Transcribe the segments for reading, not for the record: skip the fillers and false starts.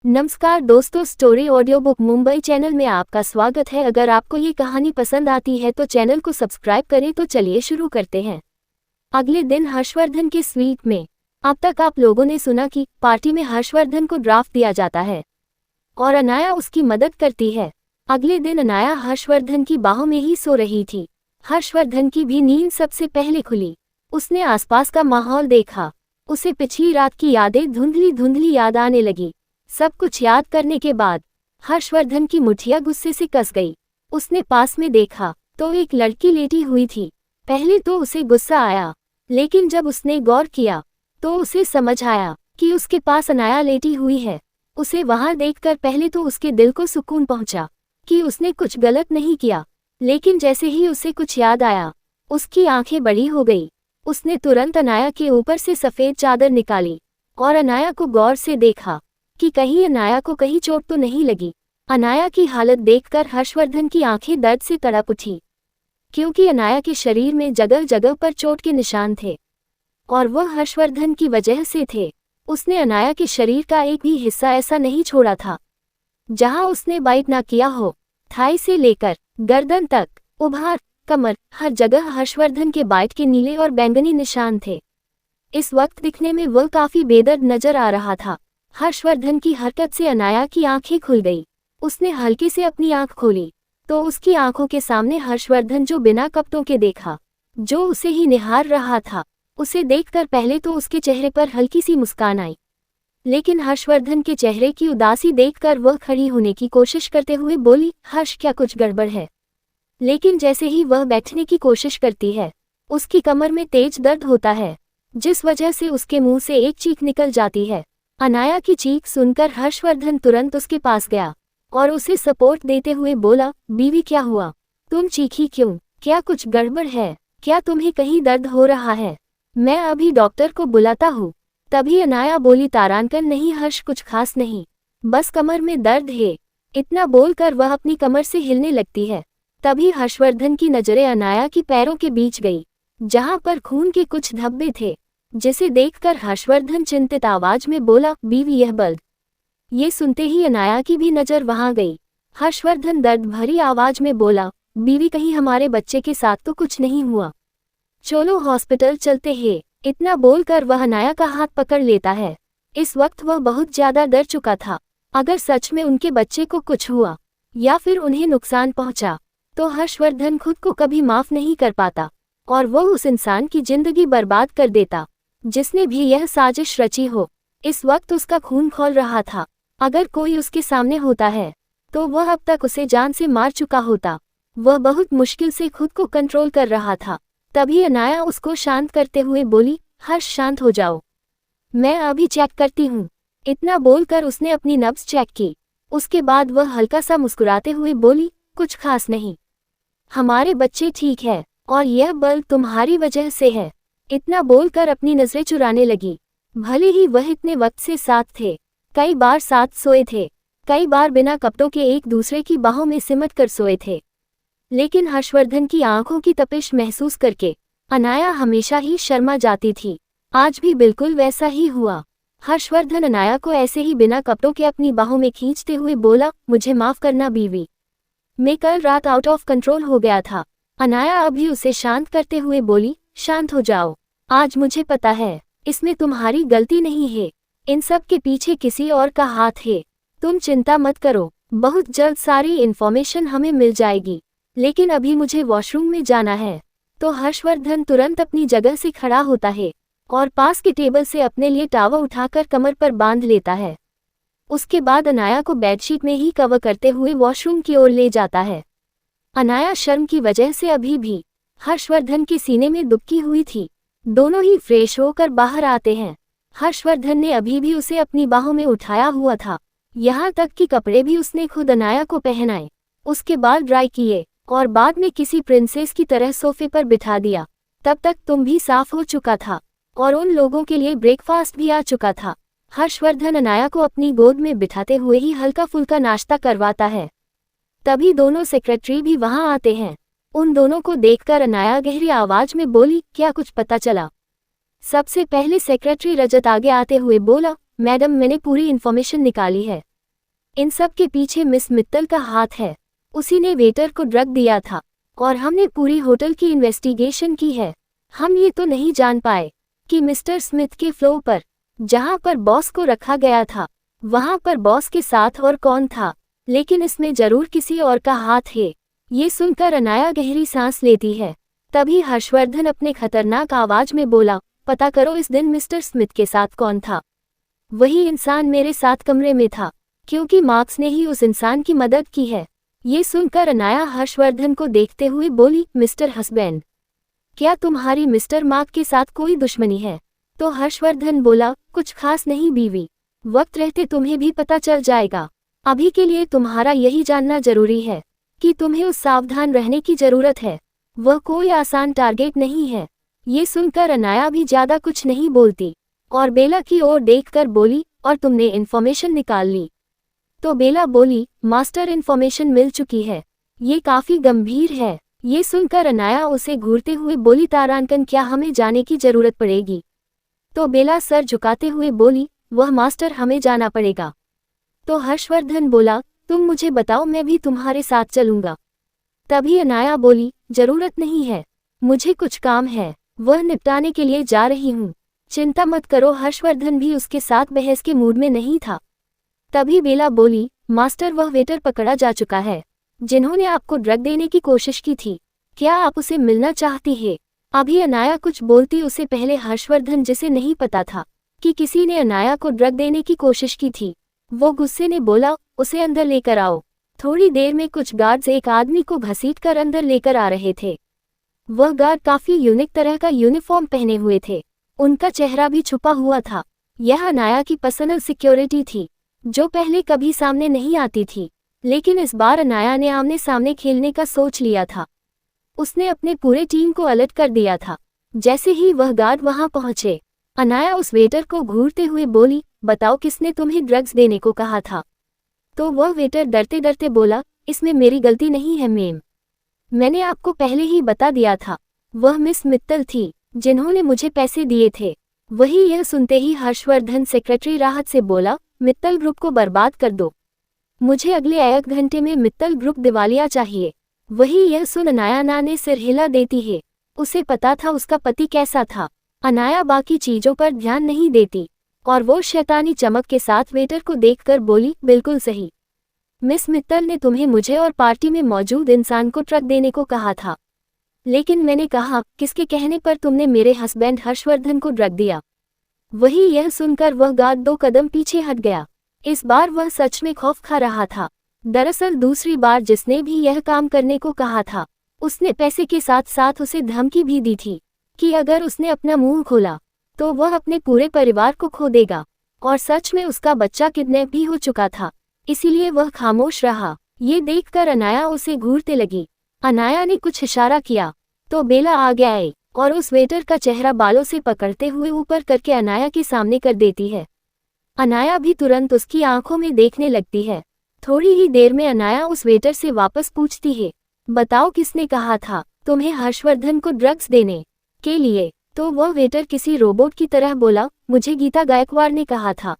नमस्कार दोस्तों, story audio book Mumbai channel में आपका स्वागत है। अगर आपको ये कहानी पसंद आती है तो चैनल को सब्सक्राइब करें। तो चलिए शुरू करते हैं। अगले दिन हर्षवर्धन के स्वीट में। अब तक आप लोगों ने सुना कि पार्टी में हर्षवर्धन को ड्राफ्ट दिया जाता है और अनाया उसकी मदद करती है। अगले दिन अनाया हर्षवर्धन की बाहों में ही सो रही थी। हर्षवर्धन की भी नींद सबसे पहले खुली। उसने आसपास का माहौल देखा। उसे पिछली रात की यादें धुंधली धुंधली याद आने लगी। सब कुछ याद करने के बाद हर्षवर्धन की मुठ्ठियां गुस्से से कस गई। उसने पास में देखा तो एक लड़की लेटी हुई थी। पहले तो उसे गुस्सा आया, लेकिन जब उसने गौर किया तो उसे समझ आया कि उसके पास अनाया लेटी हुई है। उसे वहां देखकर पहले तो उसके दिल को सुकून पहुंचा कि उसने कुछ गलत नहीं किया, लेकिन जैसे ही उसे कुछ याद आया उसकी आंखें बड़ी हो गई। उसने तुरंत अनाया के ऊपर से सफ़ेद चादर निकाली और अनाया को गौर से देखा कि कहीं अनाया को कहीं चोट तो नहीं लगी। अनाया की हालत देखकर हर्षवर्धन की आंखें दर्द से तड़प उठी, क्योंकि अनाया के शरीर में जगह जगह पर चोट के निशान थे और वह हर्षवर्धन की वजह से थे। उसने अनाया के शरीर का एक भी हिस्सा ऐसा नहीं छोड़ा था जहां उसने बाइट ना किया हो। थाई से लेकर गर्दन तक, उभार, कमर, हर जगह हर्षवर्धन के बाइट के नीले और बैंगनी निशान थे। इस वक्त दिखने में वह काफी बेदर्द नजर आ रहा था। हर्षवर्धन की हरकत से अनाया की आंखें खुल गई। उसने हल्के से अपनी आंख खोली तो उसकी आंखों के सामने हर्षवर्धन जो बिना कपड़ों के देखा, जो उसे ही निहार रहा था। उसे देखकर पहले तो उसके चेहरे पर हल्की सी मुस्कान आई, लेकिन हर्षवर्धन के चेहरे की उदासी देखकर वह खड़ी होने की कोशिश करते हुए बोली, हर्ष, क्या कुछ गड़बड़ है? लेकिन जैसे ही वह बैठने की कोशिश करती है, उसकी कमर में तेज दर्द होता है, जिस वजह से उसके मुंह से एक चीख निकल जाती है। अनाया की चीख सुनकर हर्षवर्धन तुरंत उसके पास गया और उसे सपोर्ट देते हुए बोला, बीवी, क्या हुआ? तुम चीखी क्यों? क्या कुछ गड़बड़ है? क्या तुम्हें कहीं दर्द हो रहा है? मैं अभी डॉक्टर को बुलाता हूँ। तभी अनाया बोली, तारांकन, नहीं हर्ष, कुछ खास नहीं, बस कमर में दर्द है। इतना बोलकर वह अपनी कमर से हिलने लगती है। तभी हर्षवर्धन की नजरें अनाया की पैरों के बीच गई, जहां पर खून के कुछ धब्बे थे, जिसे देखकर हर्षवर्धन चिंतित आवाज में बोला, बीवी, यह ब्लड। ये सुनते ही अनाया की भी नजर वहां गई। हर्षवर्धन दर्द भरी आवाज में बोला, बीवी, कहीं हमारे बच्चे के साथ तो कुछ नहीं हुआ? चलो हॉस्पिटल चलते हैं। इतना बोलकर वह अनाया का हाथ पकड़ लेता है। इस वक्त वह बहुत ज्यादा डर चुका था। अगर सच में उनके बच्चे को कुछ हुआ या फिर उन्हें नुकसान पहुंचा तो हर्षवर्धन खुद को कभी माफ नहीं कर पाता और वह उस इंसान की जिंदगी बर्बाद कर देता जिसने भी यह साजिश रची हो। इस वक्त उसका खून खौल रहा था। अगर कोई उसके सामने होता है तो वह अब तक उसे जान से मार चुका होता। वह बहुत मुश्किल से खुद को कंट्रोल कर रहा था। तभी अनाया उसको शांत करते हुए बोली, हर्ष, शांत हो जाओ, मैं अभी चेक करती हूँ। इतना बोलकर उसने अपनी नब्ज चेक की। उसके बाद वह हल्का सा मुस्कुराते हुए बोली, कुछ खास नहीं, हमारे बच्चे ठीक है और यह बल तुम्हारी वजह से है। इतना बोलकर अपनी नजरें चुराने लगी। भले ही वह इतने वक्त से साथ थे, कई बार साथ सोए थे, कई बार बिना कपड़ों के एक दूसरे की बाहों में सिमट कर सोए थे, लेकिन हर्षवर्धन की आंखों की तपिश महसूस करके अनाया हमेशा ही शर्मा जाती थी। आज भी बिल्कुल वैसा ही हुआ। हर्षवर्धन अनाया को ऐसे ही बिना कपड़ों के अपनी बाहों में खींचते हुए बोला, मुझे माफ करना बीवी, मैं कल रात आउट ऑफ कंट्रोल हो गया था। अनाया अभी उसे शांत करते हुए बोली, शांत हो जाओ, आज मुझे पता है इसमें तुम्हारी गलती नहीं है, इन सब के पीछे किसी और का हाथ है। तुम चिंता मत करो, बहुत जल्द सारी इन्फॉर्मेशन हमें मिल जाएगी, लेकिन अभी मुझे वॉशरूम में जाना है। तो हर्षवर्धन तुरंत अपनी जगह से खड़ा होता है और पास के टेबल से अपने लिए टावल उठाकर कमर पर बांध लेता है। उसके बाद अनाया को बेडशीट में ही कवर करते हुए वॉशरूम की ओर ले जाता है। अनाया शर्म की वजह से अभी भी हर्षवर्धन के सीने में दुबकी हुई थी। दोनों ही फ्रेश होकर बाहर आते हैं। हर्षवर्धन ने अभी भी उसे अपनी बाहों में उठाया हुआ था, यहाँ तक कि कपड़े भी उसने खुद अनाया को पहनाए, उसके बाल ड्राई किए और बाद में किसी प्रिंसेस की तरह सोफे पर बिठा दिया। तब तक तुम भी साफ हो चुका था और उन लोगों के लिए ब्रेकफास्ट भी आ चुका था। हर्षवर्धन अनाया को अपनी गोद में बिठाते हुए ही हल्का फुल्का नाश्ता करवाता है। तभी दोनों सेक्रेटरी भी वहां आते हैं। उन दोनों को देखकर अनाया गहरी आवाज में बोली, क्या कुछ पता चला? सबसे पहले सेक्रेटरी रजत आगे आते हुए बोला, मैडम, मैंने पूरी इन्फॉर्मेशन निकाली है। इन सब के पीछे मिस मित्तल का हाथ है। उसी ने वेटर को ड्रग दिया था और हमने पूरी होटल की इन्वेस्टिगेशन की है। हम ये तो नहीं जान पाए कि मिस्टर स्मिथ के फ्लोर पर, जहां पर बॉस को रखा गया था, वहां पर बॉस के साथ और कौन था, लेकिन इसमें जरूर किसी और का हाथ है। ये सुनकर अनाया गहरी सांस लेती है। तभी हर्षवर्धन अपने खतरनाक आवाज में बोला, पता करो इस दिन मिस्टर स्मिथ के साथ कौन था। वही इंसान मेरे साथ कमरे में था, क्योंकि मार्क्स ने ही उस इंसान की मदद की है। ये सुनकर अनाया हर्षवर्धन को देखते हुए बोली, मिस्टर हस्बैंड, क्या तुम्हारी मिस्टर मार्क के साथ कोई दुश्मनी है? तो हर्षवर्धन बोला, कुछ खास नहीं बीवी, वक्त रहते तुम्हें भी पता चल जाएगा। अभी के लिए तुम्हारा यही जानना जरूरी है कि तुम्हें उस सावधान रहने की जरूरत है। वह कोई आसान टारगेट नहीं है। ये सुनकर अनाया भी ज्यादा कुछ नहीं बोलती और बेला की ओर देखकर बोली, और तुमने इन्फॉर्मेशन निकाल ली? तो बेला बोली, मास्टर इन्फॉर्मेशन मिल चुकी है, ये काफी गंभीर है। ये सुनकर अनाया उसे घूरते हुए बोली, तारांकन क्या हमें जाने की जरूरत पड़ेगी? तो बेला सर झुकाते हुए बोली, वह मास्टर हमें जाना पड़ेगा। तो हर्षवर्धन बोला, तुम मुझे बताओ, मैं भी तुम्हारे साथ चलूंगा। तभी अनाया बोली, जरूरत नहीं है, मुझे कुछ काम है, वह निपटाने के लिए जा रही हूँ, चिंता मत करो। हर्षवर्धन भी उसके साथ बहस के मूड में नहीं था। तभी बेला बोली, मास्टर वह वेटर पकड़ा जा चुका है जिन्होंने आपको ड्रग देने की कोशिश की थी, क्या आप उसे मिलना चाहती है? अभी अनाया कुछ बोलती उससे पहले हर्षवर्धन, जिसे नहीं पता था कि किसी ने अनाया को ड्रग देने की कोशिश की थी, वो गुस्से ने बोला, उसे अंदर लेकर आओ। थोड़ी देर में कुछ गार्ड्स एक आदमी को घसीटकर अंदर लेकर आ रहे थे। वह गार्ड काफी यूनिक तरह का यूनिफॉर्म पहने हुए थे, उनका चेहरा भी छुपा हुआ था। यह अनाया की पर्सनल सिक्योरिटी थी, जो पहले कभी सामने नहीं आती थी, लेकिन इस बार अनाया ने आमने सामने खेलने का सोच लिया था। उसने अपने पूरे टीम को अलर्ट कर दिया था। जैसे ही वह गार्ड वहां पहुंचे, अनाया उस वेटर को घूरते हुए बोली, बताओ किसने तुम्हें ड्रग्स देने को कहा था? तो वह वेटर डरते डरते बोला, इसमें मेरी गलती नहीं है मैम, मैंने आपको पहले ही बता दिया था, वह मिस मित्तल थी जिन्होंने मुझे पैसे दिए थे। वही यह सुनते ही हर्षवर्धन सेक्रेटरी राहत से बोला, मित्तल ग्रुप को बर्बाद कर दो, मुझे अगले 1 घंटे में मित्तल ग्रुप दिवालिया चाहिए। वही यह सुन अनाया ने सिर हिला देती है। उसे पता था उसका पति कैसा था। अनाया बाकी चीजों पर ध्यान नहीं देती और वो शैतानी चमक के साथ वेटर को देखकर बोली, बिल्कुल सही, मिस मित्तल ने तुम्हें मुझे और पार्टी में मौजूद इंसान को ट्रक देने को कहा था, लेकिन मैंने कहा, किसके कहने पर तुमने मेरे हस्बैंड हर्षवर्धन को ड्रग दिया? वही यह सुनकर वह गार्ड 2 कदम पीछे हट गया। इस बार वह सच में खौफ खा रहा था। दरअसल दूसरी बार जिसने भी यह काम करने को कहा था, उसने पैसे के साथ साथ उसे धमकी भी दी थी कि अगर उसने अपना मुंह खोला तो वह अपने पूरे परिवार को खो देगा। और सच में उसका बच्चा किडनैप भी हो चुका था, इसीलिए वह खामोश रहा। ये देखकर अनाया उसे घूरते लगी। अनाया ने कुछ इशारा किया तो बेला आगे आई और उस वेटर का चेहरा बालों से पकड़ते हुए ऊपर करके अनाया के सामने कर देती है। अनाया भी तुरंत उसकी आंखों में देखने लगती है। थोड़ी ही देर में अनाया उस वेटर से वापस पूछती है, बताओ किसने कहा था तुम्हें हर्षवर्धन को ड्रग्स देने के लिए? तो वह वेटर किसी रोबोट की तरह बोला, मुझे गीता गायकवाड़ ने कहा था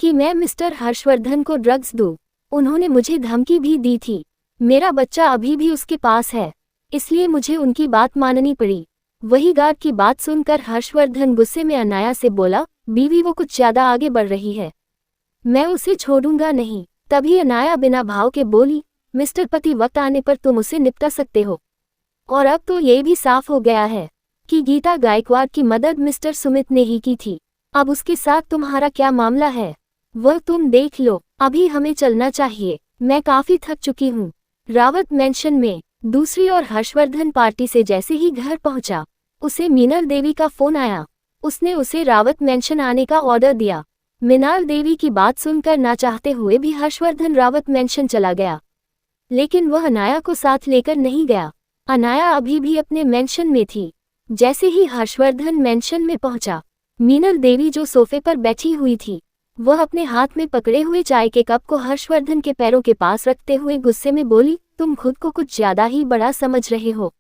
कि मैं मिस्टर हर्षवर्धन को ड्रग्स दूं। उन्होंने मुझे धमकी भी दी थी। मेरा बच्चा अभी भी उसके पास है, इसलिए मुझे उनकी बात माननी पड़ी। वही गार्ड की बात सुनकर हर्षवर्धन गुस्से में अनाया से बोला, बीवी वो कुछ ज्यादा आगे बढ़ रही है, मैं उसे छोड़ूंगा नहीं। तभी अनाया बिना भाव के बोली, मिस्टर पति, वक्त आने पर तुम उसे निपटा सकते हो। और अब तो ये भी साफ हो गया है कि गीता गायकवाड़ की मदद मिस्टर सुमित ने ही की थी। अब उसके साथ तुम्हारा क्या मामला है वह तुम देख लो, अभी हमें चलना चाहिए, मैं काफी थक चुकी हूँ। रावत मेंशन में दूसरी ओर हर्षवर्धन पार्टी से जैसे ही घर पहुंचा, उसे मीनल देवी का फोन आया। उसने उसे रावत मेंशन आने का ऑर्डर दिया। मीनाल देवी की बात सुनकर ना चाहते हुए भी हर्षवर्धन रावत मेंशन चला गया, लेकिन वह अनाया को साथ लेकर नहीं गया। अनाया अभी भी अपने मेंशन में थी। जैसे ही हर्षवर्धन मेंशन में पहुंचा, मीनल देवी जो सोफे पर बैठी हुई थी, वह अपने हाथ में पकड़े हुए चाय के कप को हर्षवर्धन के पैरों के पास रखते हुए गुस्से में बोली, तुम खुद को कुछ ज्यादा ही बड़ा समझ रहे हो।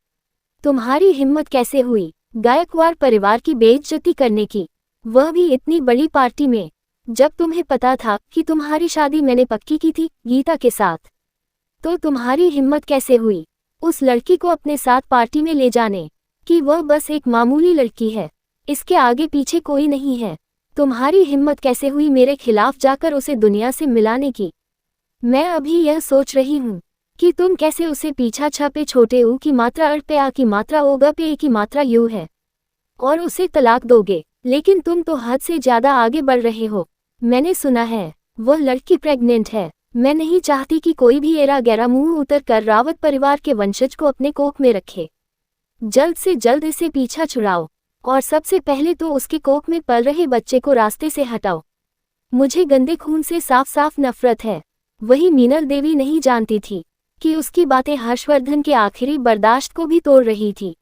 तुम्हारी हिम्मत कैसे हुई गायकवाड़ परिवार की बेइज्जती करने की, वह भी इतनी बड़ी पार्टी में। जब तुम्हें पता था कि तुम्हारी शादी मैंने पक्की की थी गीता के साथ, तो तुम्हारी हिम्मत कैसे हुई उस लड़की को अपने साथ पार्टी में ले जाने की? वह बस एक मामूली लड़की है, इसके आगे पीछे कोई नहीं है। तुम्हारी हिम्मत कैसे हुई मेरे खिलाफ जाकर उसे दुनिया से मिलाने की? मैं अभी यह सोच रही हूँ कि तुम कैसे उसे पीछा छपे छोटे ऊ की मात्रा अड़ पे आ की मात्रा ओगा पे ए की मात्रा यू है और उसे तलाक दोगे। लेकिन तुम तो हद से ज्यादा आगे बढ़ रहे हो। मैंने सुना है वह लड़की प्रेग्नेंट है। मैं नहीं चाहती कि कोई भी एरा गैरा मुंह उतर कर रावत परिवार के वंशज को अपने कोख में रखे। जल्द से जल्द इसे पीछा छुड़ाओ और सबसे पहले तो उसके कोख में पल रहे बच्चे को रास्ते से हटाओ। मुझे गंदे खून से साफ साफ नफरत है। वही मीनल देवी नहीं जानती थी कि उसकी बातें हर्षवर्धन के आखिरी बर्दाश्त को भी तोड़ रही थी।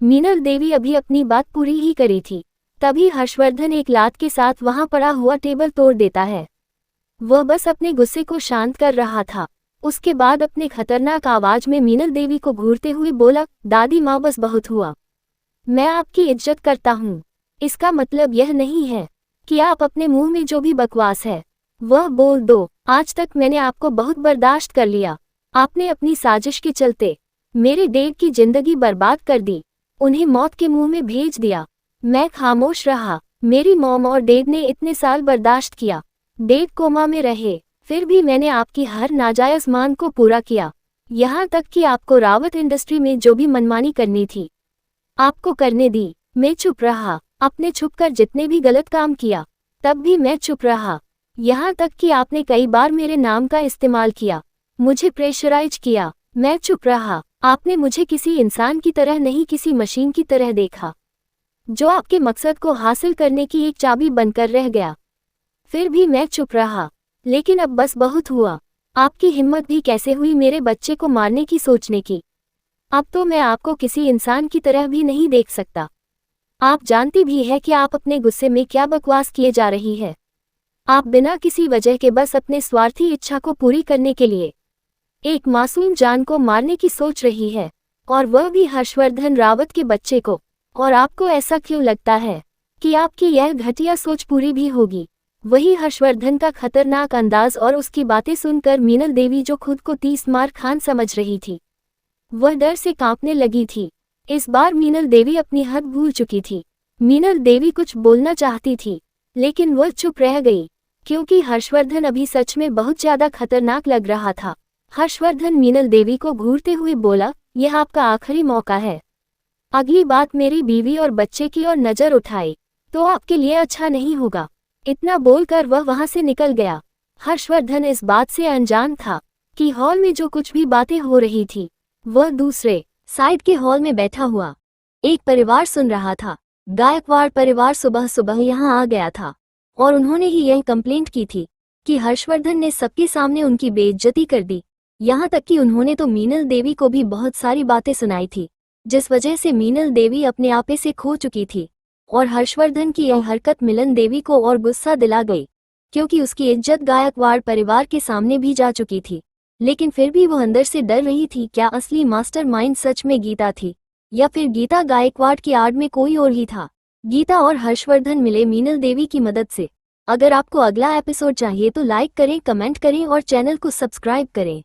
मीनल देवी अभी अपनी बात पूरी ही करी थी, तभी हर्षवर्धन एक लात के साथ वहां पड़ा हुआ टेबल तोड़ देता है। वह बस अपने गुस्से को शांत कर रहा था। उसके बाद अपने खतरनाक आवाज में मीनल देवी को घूरते हुए बोला, दादी माँ बस बहुत हुआ। मैं आपकी इज्जत करता हूँ, इसका मतलब यह नहीं है कि आप अपने मुंह में जो भी बकवास है वह बोल दो। आज तक मैंने आपको बहुत बर्दाश्त कर लिया। आपने अपनी साजिश के चलते मेरे डैड की जिंदगी बर्बाद कर दी, उन्हें मौत के मुंह में भेज दिया। मैं खामोश रहा। मेरी मॉम और डैड ने इतने साल बर्दाश्त किया। डैड कोमा में रहे, फिर भी मैंने आपकी हर नाजायज मांग को पूरा किया। यहाँ तक कि आपको रावत इंडस्ट्री में जो भी मनमानी करनी थी आपको करने दी। मैं चुप रहा। आपने छुपकर जितने भी गलत काम किया तब भी मैं चुप रहा। यहाँ तक कि आपने कई बार मेरे नाम का इस्तेमाल किया, मुझे प्रेशराइज किया। मैं चुप रहा। आपने मुझे किसी इंसान की तरह नहीं किसी मशीन की तरह देखा जो आपके मकसद को हासिल करने की एक चाबी बनकर रह गया। फिर भी मैं चुप रहा। लेकिन अब बस बहुत हुआ। आपकी हिम्मत भी कैसे हुई मेरे बच्चे को मारने की सोचने की? अब तो मैं आपको किसी इंसान की तरह भी नहीं देख सकता। आप जानती भी है कि आप अपने गुस्से में क्या बकवास किए जा रही है। आप बिना किसी वजह के बस अपने स्वार्थी इच्छा को पूरी करने के लिए एक मासूम जान को मारने की सोच रही है, और वह भी हर्षवर्धन रावत के बच्चे को। और आपको ऐसा क्यों लगता है कि आपकी यह घटिया सोच पूरी भी होगी? वही हर्षवर्धन का खतरनाक अंदाज और उसकी बातें सुनकर मीनल देवी जो खुद को 30 मार खान समझ रही थी, वह डर से कांपने लगी थी। इस बार मीनल देवी अपनी हद भूल चुकी थी। मीनल देवी कुछ बोलना चाहती थी लेकिन वह चुप रह गई, क्योंकि हर्षवर्धन अभी सच में बहुत ज्यादा खतरनाक लग रहा था। हर्षवर्धन मीनल देवी को घूरते हुए बोला, यह आपका आखिरी मौका है। अगली बात मेरी बीवी और बच्चे की ओर नजर उठाई तो आपके लिए अच्छा नहीं होगा। इतना बोलकर वह वहां से निकल गया। हर्षवर्धन इस बात से अनजान था कि हॉल में जो कुछ भी बातें हो रही थी वह दूसरे साइड के हॉल में बैठा हुआ एक परिवार सुन रहा था। गायकवाड़ परिवार सुबह सुबह यहाँ आ गया था और उन्होंने ही यह कंप्लेंट की थी कि हर्षवर्धन ने सबके सामने उनकी बेइज्जती कर दी। यहाँ तक कि उन्होंने तो मीनल देवी को भी बहुत सारी बातें सुनाई थी, जिस वजह से मीनल देवी अपने आपे से खो चुकी थी। और हर्षवर्धन की यह हरकत मिलन देवी को और गुस्सा दिला गई, क्योंकि उसकी इज्जत गायकवाड़ परिवार के सामने भी जा चुकी थी। लेकिन फिर भी वो अंदर से डर रही थी, क्या असली मास्टरमाइंड सच में गीता थी या फिर गीता गायकवाड़ की आड़ में कोई और ही था। गीता और हर्षवर्धन मिले मीनल देवी की मदद से। अगर आपको अगला एपिसोड चाहिए तो लाइक करें, कमेंट करें और चैनल को सब्सक्राइब करें।